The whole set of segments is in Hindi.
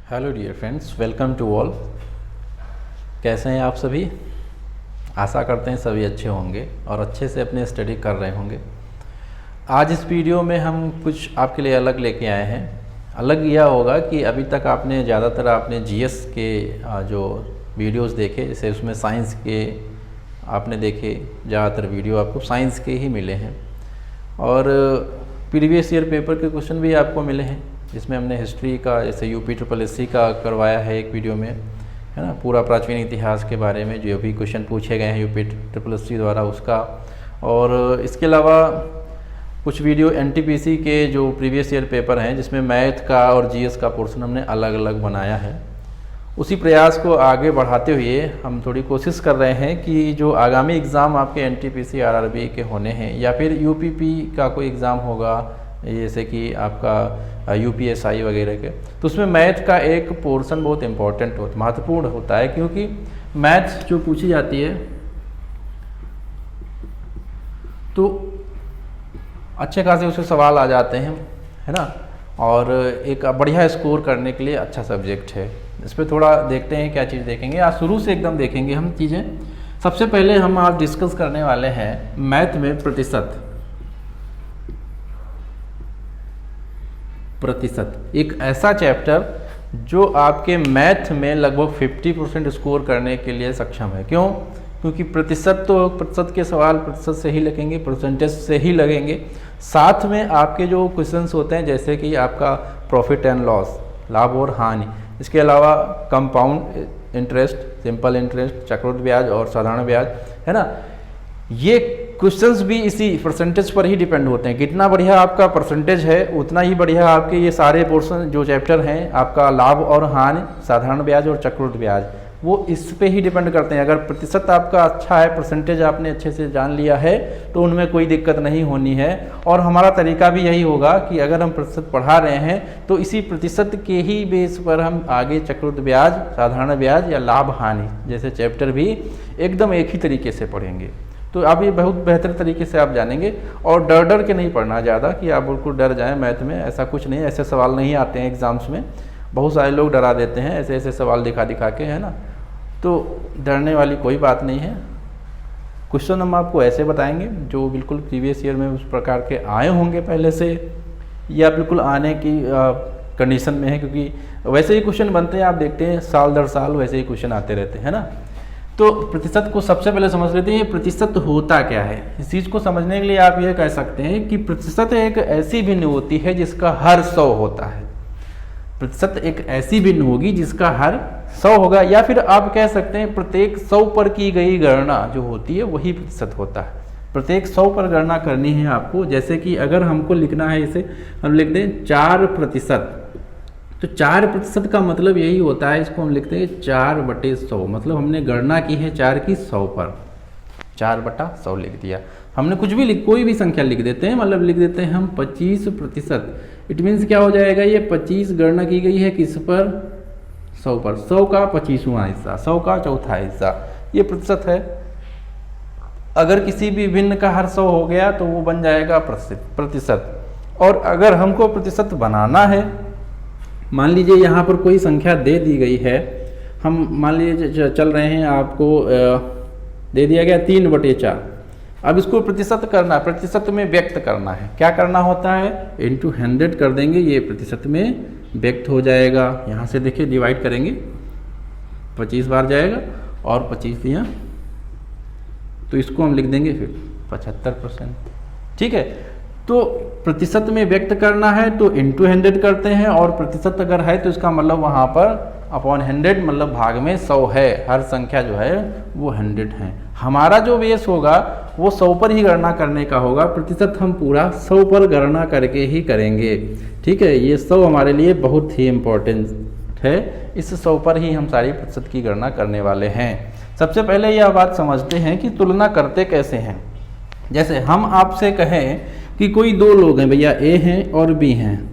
Hello dear friends, welcome to all. कैसे हैं आप सभी? आशा करते हैं सभी अच्छे होंगे और अच्छे से अपने स्टडी कर रहे होंगे। आज इस वीडियो में हम कुछ आपके लिए अलग लेके आए हैं। अलग यह होगा कि अभी तक आपने ज़्यादातर आपने जीएस के जो वीडियोस देखे, जैसे उसमें साइंस के आपने देखे, ज़्यादातर वीडियो आपको साइंस के ही मिले हैं और प्रीवियस ईयर पेपर के क्वेश्चन भी आपको मिले हैं, जिसमें हमने हिस्ट्री का जैसे यूपी SSSC का करवाया है एक वीडियो में, है ना, पूरा प्राचीन इतिहास के बारे में जो भी क्वेश्चन पूछे गए हैं यूपी SSSC द्वारा उसका। और इसके अलावा कुछ वीडियो NTPC के जो प्रीवियस ईयर पेपर हैं जिसमें मैथ का और जीएस का पोर्शन हमने अलग अलग बनाया है। उसी प्रयास को आगे बढ़ाते हुए हम थोड़ी कोशिश कर रहे हैं कि जो आगामी एग्ज़ाम आपके NTPC RRB के होने हैं या फिर UPP का कोई एग्ज़ाम होगा, जैसे कि आपका UPSI वगैरह के, तो उसमें मैथ का एक पोर्शन बहुत इम्पोर्टेंट महत्वपूर्ण होता है, क्योंकि मैथ जो पूछी जाती है तो अच्छे खासे उससे सवाल आ जाते हैं, है ना, और एक बढ़िया स्कोर करने के लिए अच्छा सब्जेक्ट है। इस पर थोड़ा देखते हैं क्या चीज़ देखेंगे। आज शुरू से एकदम देखेंगे हम चीज़ें। सबसे पहले हम आज डिस्कस करने वाले हैं मैथ में प्रतिशत। एक ऐसा चैप्टर जो आपके मैथ में लगभग 50% स्कोर करने के लिए सक्षम है। क्यों? क्योंकि प्रतिशत के सवाल प्रतिशत से ही लगेंगे, परसेंटेज से ही लगेंगे। साथ में आपके जो क्वेश्चंस होते हैं जैसे कि आपका प्रॉफिट एंड लॉस, लाभ और हानि, इसके अलावा कंपाउंड इंटरेस्ट, सिंपल इंटरेस्ट, चक्रवृद्धि ब्याज और साधारण ब्याज, है ना, ये क्वेश्चंस भी इसी परसेंटेज पर ही डिपेंड होते हैं। कितना बढ़िया आपका परसेंटेज है उतना ही बढ़िया आपके ये सारे पोर्शन जो चैप्टर हैं, आपका लाभ और हानि, साधारण ब्याज और चक्रवृद्धि ब्याज, वो इस पे ही डिपेंड करते हैं। अगर प्रतिशत आपका अच्छा है, परसेंटेज आपने अच्छे से जान लिया है, तो उनमें कोई दिक्कत नहीं होनी है। और हमारा तरीका भी यही होगा कि अगर हम प्रतिशत पढ़ा रहे हैं तो इसी प्रतिशत के ही बेस पर हम आगे चक्रवृद्धि ब्याज, साधारण ब्याज या लाभ हानि जैसे चैप्टर भी एकदम एक ही तरीके से पढ़ेंगे। तो आप ये बहुत बेहतर तरीके से आप जानेंगे और डर के नहीं पढ़ना ज़्यादा कि आप बिल्कुल डर जाएं मैथ में। ऐसा कुछ नहीं, ऐसे सवाल नहीं आते हैं एग्ज़ाम्स में। बहुत सारे लोग डरा देते हैं ऐसे ऐसे सवाल दिखा के, है ना, तो डरने वाली कोई बात नहीं है। क्वेश्चन हम आपको ऐसे बताएंगे जो बिल्कुल प्रीवियस ईयर में उस प्रकार के आए होंगे पहले से, या बिल्कुल आने की कंडीशन में है, क्योंकि वैसे ही क्वेश्चन बनते हैं, आप देखते हैं साल दर साल वैसे ही क्वेश्चन आते रहते हैं, है ना। तो प्रतिशत को सबसे पहले समझ लेते हैं, ये प्रतिशत होता क्या है। इस चीज़ को समझने के लिए आप ये कह सकते हैं कि प्रतिशत एक ऐसी भिन्न होती है जिसका हर 100 होता है। प्रतिशत एक ऐसी भिन्न होगी जिसका हर 100 होगा, या फिर आप कह सकते हैं प्रत्येक 100 पर की गई गणना जो होती है वही प्रतिशत होता है। प्रत्येक 100 पर गणना करनी है आपको। जैसे कि अगर हमको लिखना है, इसे हम लिख दें 4%, तो 4% का मतलब यही होता है, इसको हम लिखते हैं 4/100, मतलब हमने गणना की है 4 की 100 पर, 4/100 लिख दिया हमने। कुछ भी कोई भी संख्या लिख देते हैं, मतलब लिख देते हैं हम 25%। इट मीन्स क्या हो जाएगा, ये 25 गणना की गई है किस पर, 100 पर। 100 का 25वां हिस्सा, 100 का चौथा हिस्सा, ये प्रतिशत है। अगर किसी भी भिन्न का हर 100 हो गया तो वो बन जाएगा प्रतिशत। और अगर हमको प्रतिशत बनाना है, मान लीजिए यहाँ पर कोई संख्या दे दी गई है, हम मान लीजिए चल रहे हैं, आपको दे दिया गया 3/4। अब इसको प्रतिशत करना, प्रतिशत में व्यक्त करना है। क्या करना होता है, इंटू 100 कर देंगे, ये प्रतिशत में व्यक्त हो जाएगा। यहाँ से देखिए डिवाइड करेंगे, 25 बार जाएगा और 25 यहाँ, तो इसको हम लिख देंगे फिर 75%। ठीक है, तो प्रतिशत में व्यक्त करना है तो इंटू 100 करते हैं, और प्रतिशत अगर है तो इसका मतलब वहाँ पर अपॉन 100 मतलब भाग में 100 है। हर संख्या जो है वो 100 है। हमारा जो बेस होगा वो 100 पर ही गणना करने का होगा। प्रतिशत हम पूरा 100 पर गणना करके ही करेंगे। ठीक है, ये 100 हमारे लिए बहुत ही इम्पोर्टेंट है। इस 100 पर ही हम सारी प्रतिशत की गणना करने वाले हैं। सबसे पहले यह बात समझते हैं कि तुलना करते कैसे हैं। जैसे हम आपसे कहें कि कोई दो लोग हैं भैया, ए हैं और बी हैं,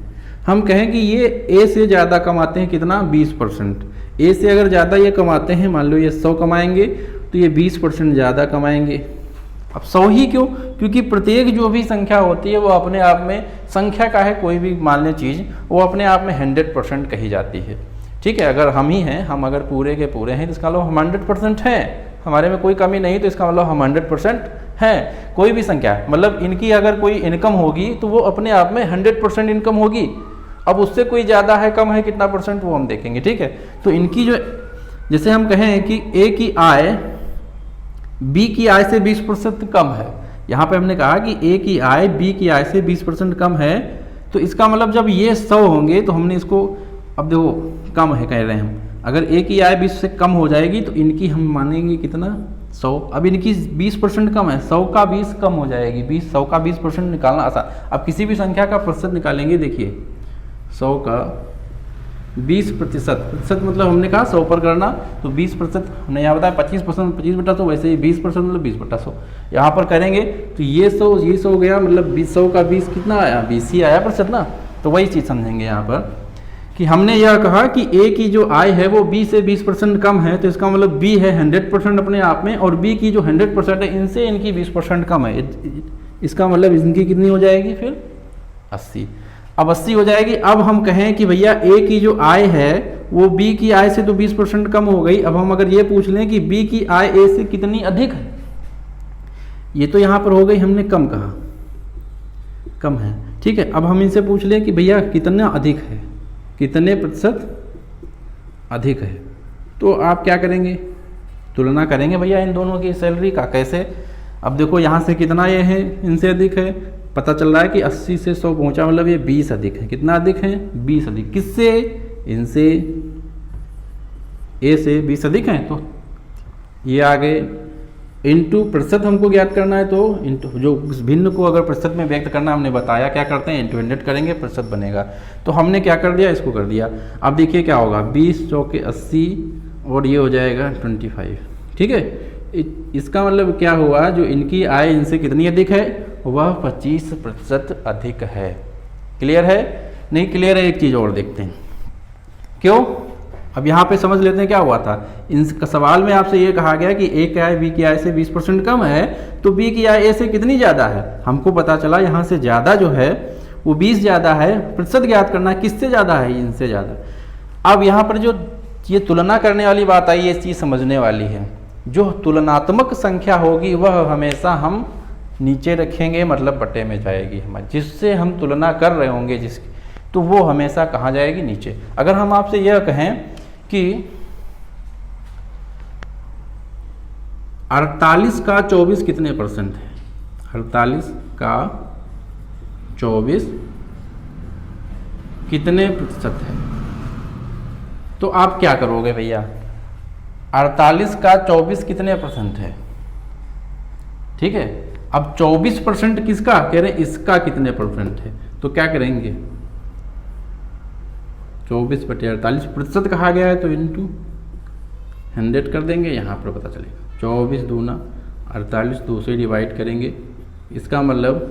हम कहें कि ये ए से ज़्यादा कमाते हैं, कितना, 20%। ए से अगर ज़्यादा ये कमाते हैं, मान लो ये 100 कमाएंगे तो ये 20% ज़्यादा कमाएंगे। अब 100 ही क्यों? क्योंकि प्रत्येक जो भी संख्या होती है वो अपने आप में, संख्या का है कोई भी मान लें चीज़, वो अपने आप में 100% कही जाती है। ठीक है, अगर हम ही हैं, हम अगर पूरे के पूरे हैं तो इसका मतलब हम 100% हैं, हमारे में कोई कमी नहीं, तो इसका मतलब हम 100% हैं। कोई भी संख्या, मतलब इनकी अगर कोई इनकम होगी तो वो अपने आप में 100% इनकम होगी। अब उससे कोई ज़्यादा है कम है कितना परसेंट वो हम देखेंगे, ठीक है। तो इनकी जो, जैसे हम कहें कि ए की आय बी की आय से 20% कम है, यहाँ पे हमने कहा कि ए की आय बी की आय से 20% कम है, तो इसका मतलब जब ये 100 होंगे तो हमने इसको, अब देखो कम है कह रहे हैं हम, अगर ए की आय 20 से कम हो जाएगी तो इनकी हम मानेंगे कितना 100। अब इनकी 20% कम है, 100 का 20 कम हो जाएगी, 100 का 20% निकालना आसान। अब किसी भी संख्या का प्रतिशत निकालेंगे, देखिए 100 का 20% मतलब हमने कहा 100 पर करना, तो 20% हमने यहाँ बताया 25%, 25/100, वैसे ही 20% मतलब 20/100 यहाँ पर करेंगे तो ये 100 गया, मतलब 100 का 20 कितना आया, 20 ही आया प्रतिशत ना। तो वही चीज़ समझेंगे यहाँ पर कि हमने यह कहा कि ए की जो आय है वो बी से 20% कम है, तो इसका मतलब बी है 100% अपने आप में, और बी की जो 100% है इनसे इनकी 20% कम है, इसका मतलब इनकी कितनी हो जाएगी फिर 80। अब 80 हो जाएगी। अब हम कहें कि भैया ए की जो आय है वो बी की आय से तो 20% कम हो गई। अब हम अगर ये पूछ लें कि बी की आय ए से कितनी अधिक है, ये तो यहाँ पर हो गई, हमने कम कहा, कम है, ठीक है। अब हम इनसे पूछ लें कि भैया कितना अधिक है, कितने प्रतिशत अधिक है, तो आप क्या करेंगे, तुलना करेंगे भैया इन दोनों की सैलरी का। कैसे, अब देखो यहाँ से कितना ये है, इनसे अधिक है, पता चल रहा है कि 80 से 100 पहुँचा, मतलब ये 20 अधिक है। कितना अधिक है, 20 अधिक, किससे, इनसे, ए से 20 अधिक हैं, तो ये आगे इनटू प्रतिशत हमको ज्ञात करना है, तो इनटू जो उस भिन्न को अगर प्रतिशत में व्यक्त करना हमने बताया, क्या करते हैं, इनटू 100 करेंगे, प्रतिशत बनेगा। तो हमने क्या कर दिया, इसको कर दिया। अब देखिए क्या होगा, 20 चौके 80 और ये हो जाएगा 25, ठीक है। इसका मतलब क्या हुआ, जो इनकी आय इनसे कितनी अधिक है, वह 25% अधिक है। क्लियर है, नहीं क्लियर है, एक चीज़ और देखते हैं क्यों। अब यहाँ पे समझ लेते हैं क्या हुआ था। इन सवाल में आपसे ये कहा गया कि ए की आय बी की आय से 20% कम है, तो बी की आय ए से कितनी ज़्यादा है। हमको पता चला यहाँ से ज़्यादा जो है वो 20 ज़्यादा है, प्रतिशत ज्ञात करना है किससे ज़्यादा है, इनसे ज़्यादा। अब यहाँ पर जो ये तुलना करने वाली बात आई, ये चीज़ समझने वाली है। जो तुलनात्मक संख्या होगी वह हमेशा हम नीचे रखेंगे, मतलब बटे में जाएगी हमारी, जिससे हम तुलना कर रहे होंगे जिसकी, तो वो हमेशा कहाँ जाएगी, नीचे। अगर हम आपसे यह कहें कि 48 का 24 कितने परसेंट है, 48 का 24 कितने प्रतिशत है, तो आप क्या करोगे भैया, 48 का 24 कितने परसेंट है, ठीक है। अब 24% किसका कह रहे हैं, इसका कितने परसेंट है, तो क्या करेंगे, 24/48 प्रतिशत कहा गया है, तो इंटू 100 कर देंगे, यहाँ पर पता चलेगा 24 दूना 48, 2 से डिवाइड करेंगे, इसका मतलब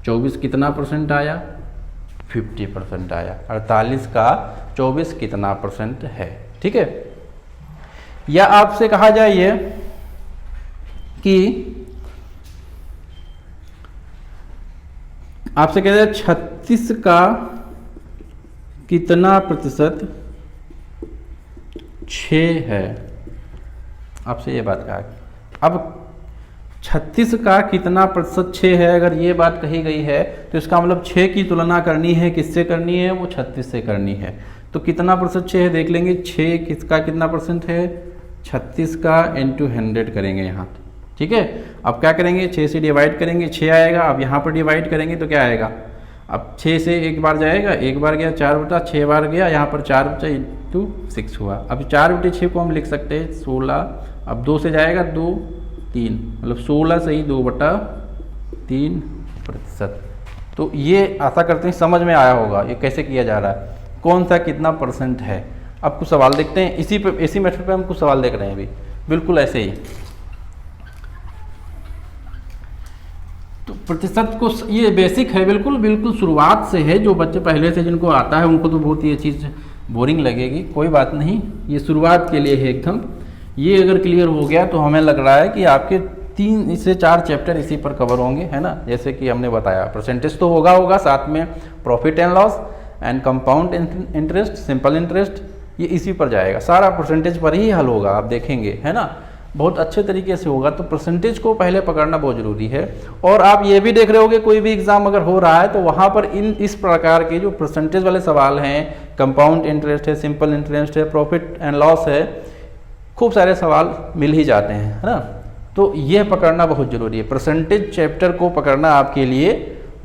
24 कितना परसेंट आया, 50% आया। 48 का 24 कितना परसेंट है, ठीक है। या आपसे कहा जाए ये कि आपसे कहते हैं 36 का कितना प्रतिशत 6 है, आपसे ये बात कहा। अब 36 का कितना प्रतिशत 6 है, अगर ये बात कही गई है तो इसका मतलब 6 की तुलना करनी है, किससे करनी है, वो 36 से करनी है। तो कितना प्रतिशत 6 है देख लेंगे, 6 किसका कितना परसेंट है, 36 का इंटू 100 करेंगे यहाँ, ठीक है। अब क्या करेंगे, 6 से डिवाइड करेंगे, 6 आएगा। अब यहाँ पर डिवाइड करेंगे तो क्या आएगा, अब 6 से एक बार जाएगा, एक बार गया 4/6 बार गया, यहाँ पर 4 इंटू 6 हुआ। अब 4/6 को हम लिख सकते हैं 16। अब 2 से जाएगा 2 3, मतलब 16 से ही 2/3 प्रतिशत। तो ये आशा करते हैं समझ में आया होगा ये कैसे किया जा रहा है, कौन सा कितना परसेंट है। अब कुछ सवाल देखते हैं, इसी मेथड पे हम कुछ सवाल देख रहे हैं अभी, बिल्कुल ऐसे ही। तो प्रतिशत को, ये बेसिक है, बिल्कुल शुरुआत से है। जो बच्चे पहले से जिनको आता है उनको तो बहुत ये चीज़ बोरिंग लगेगी, कोई बात नहीं, ये शुरुआत के लिए है एकदम। ये अगर क्लियर हो गया तो हमें लग रहा है कि आपके 3 से 4 चैप्टर इसी पर कवर होंगे, है ना। जैसे कि हमने बताया परसेंटेज तो होगा, साथ में profit and loss and compound interest, simple interest, ये इसी पर जाएगा, सारा परसेंटेज पर ही हल होगा, आप देखेंगे, है ना, बहुत अच्छे तरीके से होगा। तो परसेंटेज को पहले पकड़ना बहुत ज़रूरी है। और आप ये भी देख रहे होगे कोई भी एग्जाम अगर हो रहा है तो वहाँ पर इस प्रकार के जो परसेंटेज वाले सवाल हैं, कंपाउंड इंटरेस्ट है, सिंपल इंटरेस्ट है, प्रॉफिट एंड लॉस है, खूब सारे सवाल मिल ही जाते हैं, है ना। तो यह पकड़ना बहुत ज़रूरी है, परसेंटेज चैप्टर को पकड़ना आपके लिए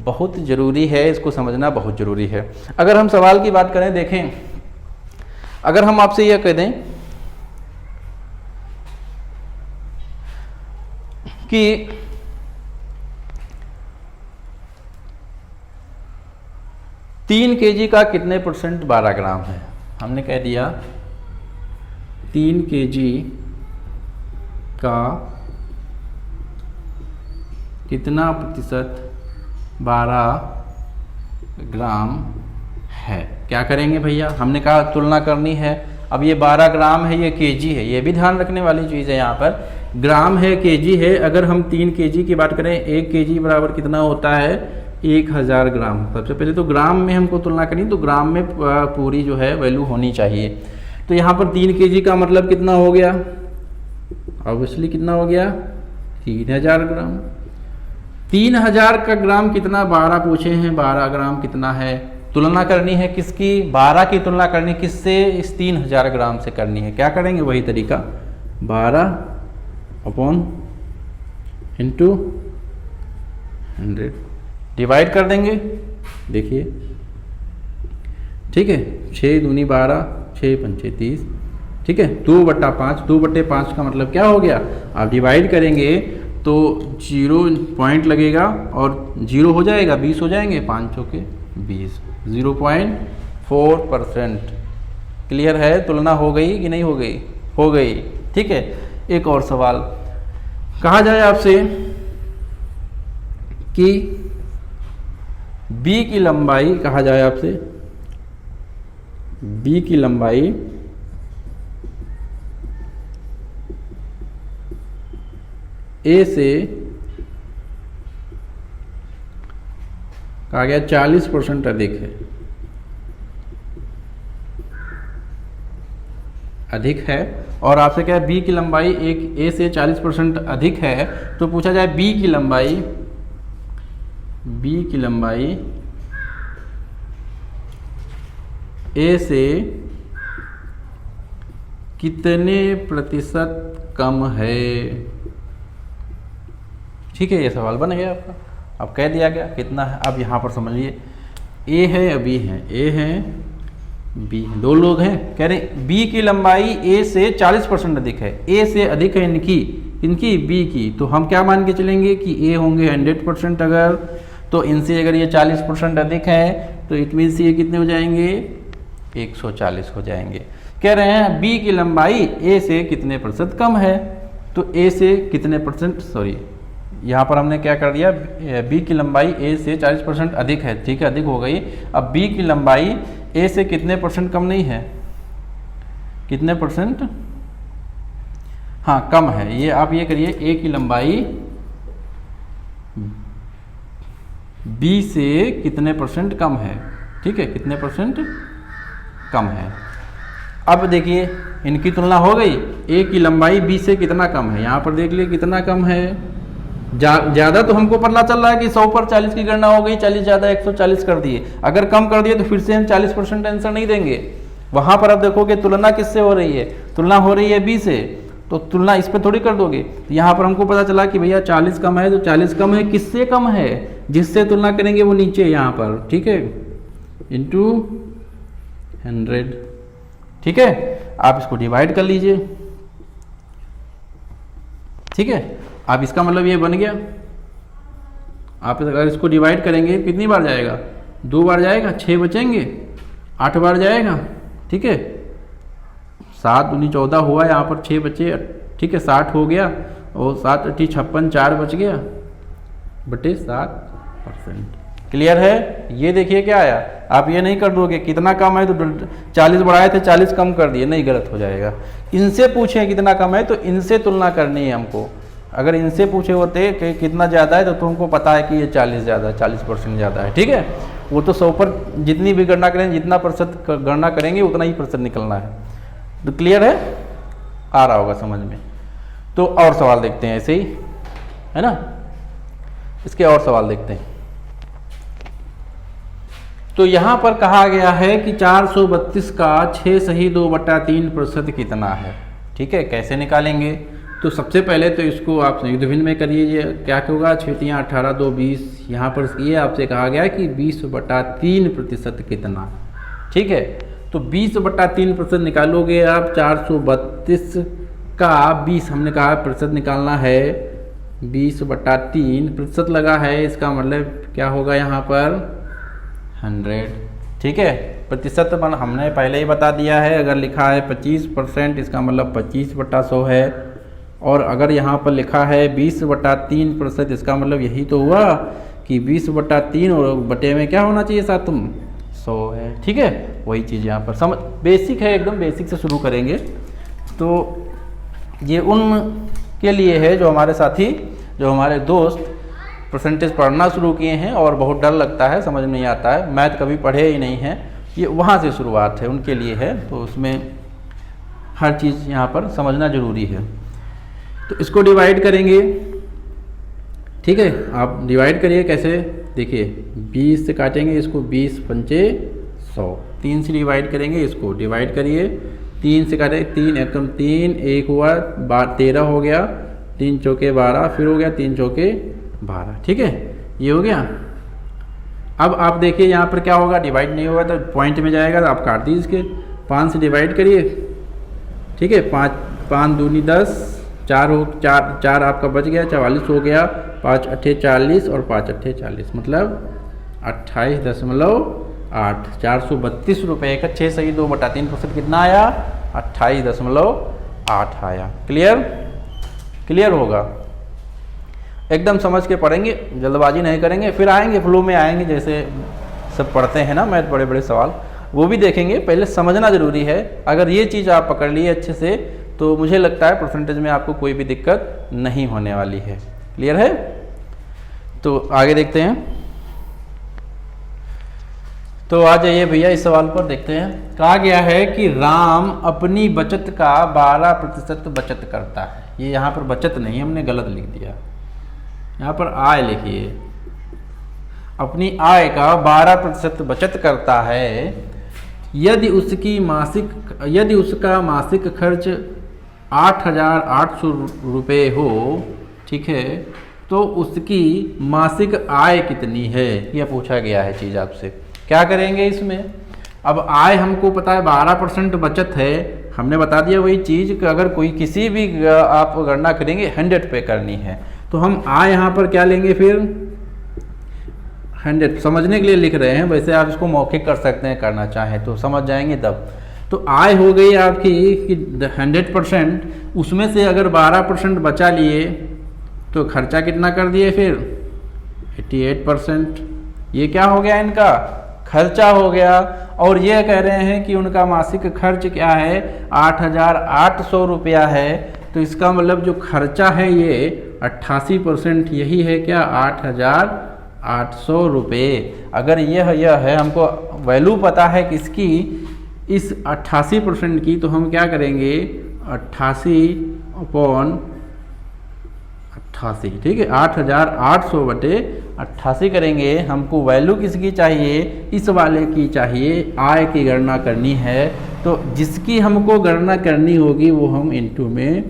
बहुत ज़रूरी है, इसको समझना बहुत ज़रूरी है। अगर हम सवाल की बात करें, देखें, अगर हम आपसे यह कह दें कि 3 kg का कितने % 12 ग्राम है, हमने कह दिया 3 kg का कितना प्रतिशत 12 ग्राम है। क्या करेंगे भैया, हमने कहा तुलना करनी है। अब ये 12 ग्राम है, ये केजी है, ये भी ध्यान रखने वाली चीज़ है। यहाँ पर ग्राम है, केजी है। अगर हम 3 केजी की बात करें, 1 केजी बराबर कितना होता है, 1000 ग्राम। सबसे पहले तो ग्राम में हमको तुलना करनी, तो ग्राम में पूरी जो है वैल्यू होनी चाहिए। तो यहाँ पर 3 केजी का मतलब कितना हो गया, ऑब्वियसली कितना हो गया, 3000 ग्राम। 3000 का ग्राम कितना, 12 पूछे हैं, 12 ग्राम कितना है। तुलना करनी है किसकी, 12 की तुलना करनी किससे, इस 3000 ग्राम से करनी है। क्या करेंगे, वही तरीका, 12 अपॉन इंटू 100 डिवाइड कर देंगे। देखिए, ठीक है, 6 दूनी 12, 6 पंचे 30, ठीक है, 2/5, 2/5 का मतलब क्या हो गया, आप डिवाइड करेंगे तो 0 पॉइंट लगेगा और 0 हो जाएगा, 20 हो जाएंगे, 5 चौके 20, 0.4%। क्लियर है, तुलना हो गई कि नहीं हो गई, हो गई, ठीक है। एक और सवाल कहा जाए आपसे कि बी की लंबाई, कहा जाए आपसे बी की लंबाई ए से कहा गया 40% अधिक है, अधिक है। और आपसे क्या है, बी की लंबाई एक ए से 40% अधिक है। तो पूछा जाए बी की लंबाई ए से कितने प्रतिशत कम है। ठीक है, ये सवाल बन गया आपका, अब कह दिया गया कितना है। अब यहाँ पर समझिए, ए है बी है, ए है बी है, दो लोग हैं। कह रहे बी की लंबाई ए से 40% अधिक है, ए से अधिक है इनकी बी की। तो हम क्या मान के चलेंगे कि ए होंगे 100%। अगर तो इनसे अगर ये 40% अधिक है तो इट मीन्स ये कितने हो जाएंगे, 140 हो जाएंगे। कह रहे हैं बी की लंबाई ए से कितने % कम है। तो ए से कितने %, सॉरी यहाँ पर हमने क्या कर दिया, बी की लंबाई ए से 40% अधिक है, ठीक है, अधिक हो गई। अब बी की लंबाई ए से कितने % कम नहीं है, कितने %, हाँ कम है। ये आप ये करिए, ए की लंबाई बी से कितने % कम है, ठीक है, कितने % कम है। अब देखिए इनकी तुलना हो गई, ए की लंबाई बी से कितना कम है, यहाँ पर देख लिए कितना कम है। ज़्यादा तो हमको पता चल रहा है कि 100 पर 40 की गणना हो गई, 40 ज़्यादा 140 कर दिए। अगर कम कर दिए तो फिर से हम 40% आंसर नहीं देंगे। वहाँ पर अब देखोगे तुलना किससे हो रही है, तुलना हो रही है बी से, तो तुलना इस पर थोड़ी कर दोगे। तो यहाँ पर हमको पता चला कि भैया 40 कम है, तो 40 कम है किससे कम है, जिससे तुलना करेंगे वो नीचे यहाँ पर, ठीक है, इंटू 100, ठीक है। आप इसको डिवाइड कर लीजिए, ठीक है। अब इसका मतलब ये बन गया, आप अगर इसको डिवाइड करेंगे कितनी बार जाएगा, 2 बार जाएगा, 6 बचेंगे, 8 बार जाएगा, ठीक है। 7 दूनी 14 हुआ, यहाँ पर 6 बचे, ठीक है, 60 हो गया, और 7 × 56, 4 बच गया, बटे 7%। क्लियर है। ये देखिए क्या आया, आप ये नहीं कर दोगे कितना कम है तो 40 बढ़ाए थे 40 कम कर दिए, नहीं, गलत हो जाएगा। इनसे पूछे कितना कम है तो इनसे तुलना करनी है हमको। अगर इनसे पूछे होते कि कितना ज़्यादा है तो तुमको पता है कि ये 40 ज़्यादा है, 40% ज़्यादा है, ठीक है। वो तो 100 पर जितनी भी गणना करें, जितना % गणना करेंगे उतना ही % निकलना है। तो क्लियर है, आ रहा होगा समझ में। तो और सवाल देखते हैं ऐसे ही, है ना, इसके और सवाल देखते हैं। तो यहां पर कहा गया है कि 432 का 6 सही 2/3% कितना है। ठीक है, कैसे निकालेंगे? तो सबसे पहले तो इसको आप संयुक्त भिन्न में करिए, क्या होगा, 6 18 2 20। यहाँ पर ये आपसे कहा गया कि 20/3% कितना। ठीक है, तो 20/3% निकालोगे आप। 432 का 20 हमने कहा प्रतिशत निकालना है, 20/3% लगा है, इसका मतलब क्या होगा यहाँ पर 100। ठीक है, प्रतिशत हमने पहले ही बता दिया है, अगर लिखा है 25% इसका मतलब 25/100 है, और अगर यहाँ पर लिखा है 20/3% इसका मतलब यही तो हुआ कि 20/3 और बटे में क्या होना चाहिए साथ तुम 100 है। ठीक है, वही चीज़ यहाँ पर समझ, बेसिक है, एकदम बेसिक से शुरू करेंगे। तो ये उन के लिए है जो हमारे साथी, जो हमारे दोस्त परसेंटेज पढ़ना शुरू किए हैं और बहुत डर लगता है, समझ नहीं आता है, मैथ कभी पढ़े ही नहीं है, ये वहाँ से शुरुआत है, उनके लिए है। तो उसमें हर चीज़ यहाँ पर समझना जरूरी है। तो इसको डिवाइड करेंगे। ठीक है, आप डिवाइड करिए, कैसे देखिए, 20 से काटेंगे इसको, 20 पंचे 100, 3 से डिवाइड करेंगे, इसको डिवाइड करिए, 3 से काटे, 3 एकम 3, 1 हुआ 13 हो गया, 3 चौके 12, फिर हो गया 3 चौके 12। ठीक है, ये हो गया। अब आप देखिए यहाँ पर क्या होगा, डिवाइड नहीं होगा तो पॉइंट में जाएगा, तो आप काट दीजिए इसके, 5 से डिवाइड करिए। ठीक है, 5 दूनी 10, 4 आपका बच गया, 44 हो गया, 5 अट्ठे 40 और 5 अट्ठे 40, मतलब 28.8। 432 रुपये का 6 सही 2/3% कितना आया, 28.8 आया। क्लियर, क्लियर होगा, एकदम समझ के पढ़ेंगे, जल्दबाजी नहीं करेंगे, फिर आएंगे फ्लो में आएंगे, जैसे सब पढ़ते हैं ना मैथ, बड़े बड़े सवाल वो भी देखेंगे, पहले समझना जरूरी है। अगर ये चीज़ आप पकड़ लिए अच्छे से तो मुझे लगता है परसेंटेज में आपको कोई भी दिक्कत नहीं होने वाली है। क्लियर है, तो आगे देखते हैं। तो आ जाइए भैया, इस सवाल पर देखते हैं। कहा गया है कि राम अपनी बचत का 12% बचत करता है। ये यहाँ पर बचत नहीं, हमने गलत लिख दिया, यहाँ पर आय लिखिए। अपनी आय का 12% बचत करता है, यदि उसका मासिक खर्च 8,800 रुपये हो, ठीक है, तो उसकी मासिक आय कितनी है, यह पूछा गया है चीज़ आपसे। क्या करेंगे इसमें? अब आय हमको पता है 12% बचत है, हमने बता दिया वही चीज़ कि अगर कोई किसी भी आप गणना करेंगे 100 पे करनी है, तो हम आय यहाँ पर क्या लेंगे, फिर 100 समझने के लिए लिख रहे हैं, वैसे आप इसको मौखिक कर सकते हैं, करना चाहें तो समझ जाएंगे तब। तो आय हो गई आपकी कि 100%, उसमें से अगर 12% बचा लिए तो खर्चा कितना कर दिए, फिर 88%। ये क्या हो गया, इनका खर्चा हो गया। और ये कह रहे हैं कि उनका मासिक खर्च क्या है, 8,800 रुपया है, तो इसका मतलब जो खर्चा है ये 88% यही है क्या, 8,800 रुपये। अगर यह है, हमको वैल्यू पता है किसकी, इस 88% की, तो हम क्या करेंगे 88/88, ठीक है, 8,800/88 करेंगे। हमको वैल्यू किसकी चाहिए, इस वाले की चाहिए, आय की गणना करनी है। तो जिसकी हमको गणना करनी होगी वो हम इनटू में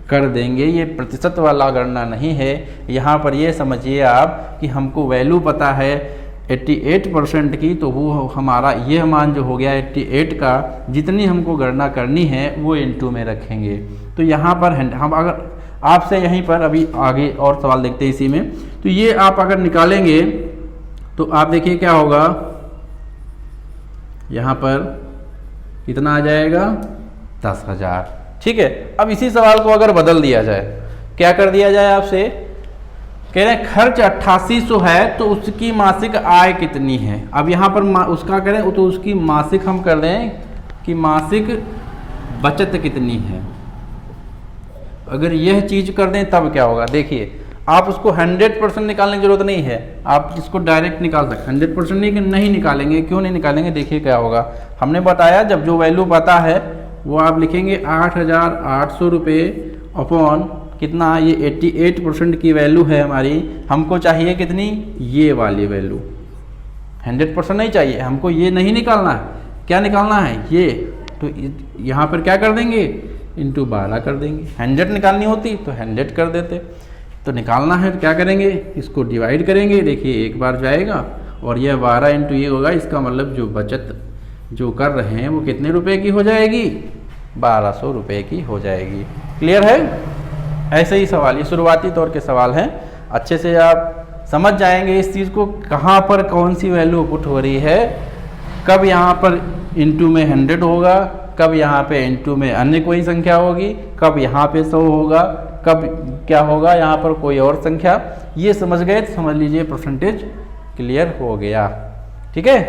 कर देंगे। ये प्रतिशत वाला गणना नहीं है, यहाँ पर ये समझिए आप कि हमको वैल्यू पता है 88% की, तो वो हमारा ये मान जो हो गया 88 का, जितनी हमको गणना करनी है वो इनटू में रखेंगे। तो यहाँ पर हम अगर आपसे यहीं पर अभी आगे और सवाल देखते हैं इसी में, तो ये आप अगर निकालेंगे तो आप देखिए क्या होगा, यहाँ पर कितना आ जाएगा, 10,000। ठीक है, अब इसी सवाल को अगर बदल दिया जाए, क्या कर दिया जाए, आपसे कह रहे हैं खर्च 8800 है, तो उसकी मासिक आय कितनी है। अब यहाँ पर उसका करें तो उसकी मासिक हम कर दें कि मासिक बचत कितनी है। अगर यह चीज़ कर दें तब क्या होगा, देखिए आप उसको 100% निकालने की जरूरत नहीं है, आप इसको डायरेक्ट निकाल सकते हैं। 100% नहीं निकालेंगे, क्यों नहीं निकालेंगे, देखिए क्या होगा। हमने बताया जब जो वैल्यू पता है वो आप लिखेंगे 8,800 रुपये अपॉन कितना, ये 88% की वैल्यू है हमारी, हमको चाहिए कितनी, ये वाली वैल्यू, 100% नहीं चाहिए हमको, ये नहीं निकालना है, क्या निकालना है ये, तो यहाँ पर क्या कर देंगे, इंटू 12 कर देंगे। 100 निकालनी होती तो 100 कर देते, तो निकालना है तो क्या करेंगे, इसको डिवाइड करेंगे, देखिए एक बार जाएगा और यह 12 इंटू ये होगा, इसका मतलब जो बचत जो कर रहे हैं वो कितने रुपए की हो जाएगी, 1200 रुपये की हो जाएगी। क्लियर है? ऐसे ही सवाल, ये शुरुआती तौर के सवाल हैं, अच्छे से आप समझ जाएंगे इस चीज़ को, कहाँ पर कौन सी वैल्यू पुट हो रही है, कब यहाँ पर इंटू में 100 होगा, कब यहाँ पे इंटू में अन्य कोई संख्या होगी, कब यहाँ पे 100 होगा, कब क्या होगा यहाँ पर कोई और संख्या, ये समझ गए तो समझ लीजिए परसेंटेज क्लियर हो गया। ठीक है,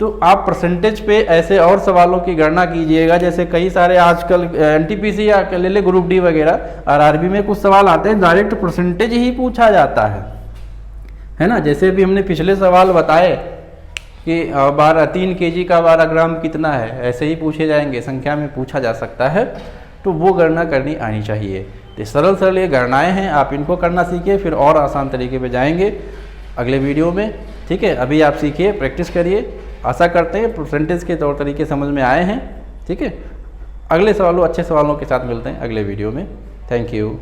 तो आप परसेंटेज पे ऐसे और सवालों की गणना कीजिएगा, जैसे कई सारे आजकल एनटीपीसी या ले ले ग्रुप डी वगैरह आरआरबी में कुछ सवाल आते हैं डायरेक्ट परसेंटेज ही पूछा जाता है ना। जैसे भी हमने पिछले सवाल बताए कि 3 kg का 12 ग्राम कितना है, ऐसे ही पूछे जाएंगे, संख्या में पूछा जा सकता है, तो वो गणना करनी आनी चाहिए। तो सरल सरल ये गणनाएँ हैं, आप इनको करना सीखिए, फिर और आसान तरीके पे जाएंगे अगले वीडियो में। ठीक है, अभी आप सीखिए, प्रैक्टिस करिए। आशा करते हैं परसेंटेज के तौर तरीके समझ में आए हैं। ठीक है, अगले सवालों अच्छे सवालों के साथ मिलते हैं अगले वीडियो में। Thank you.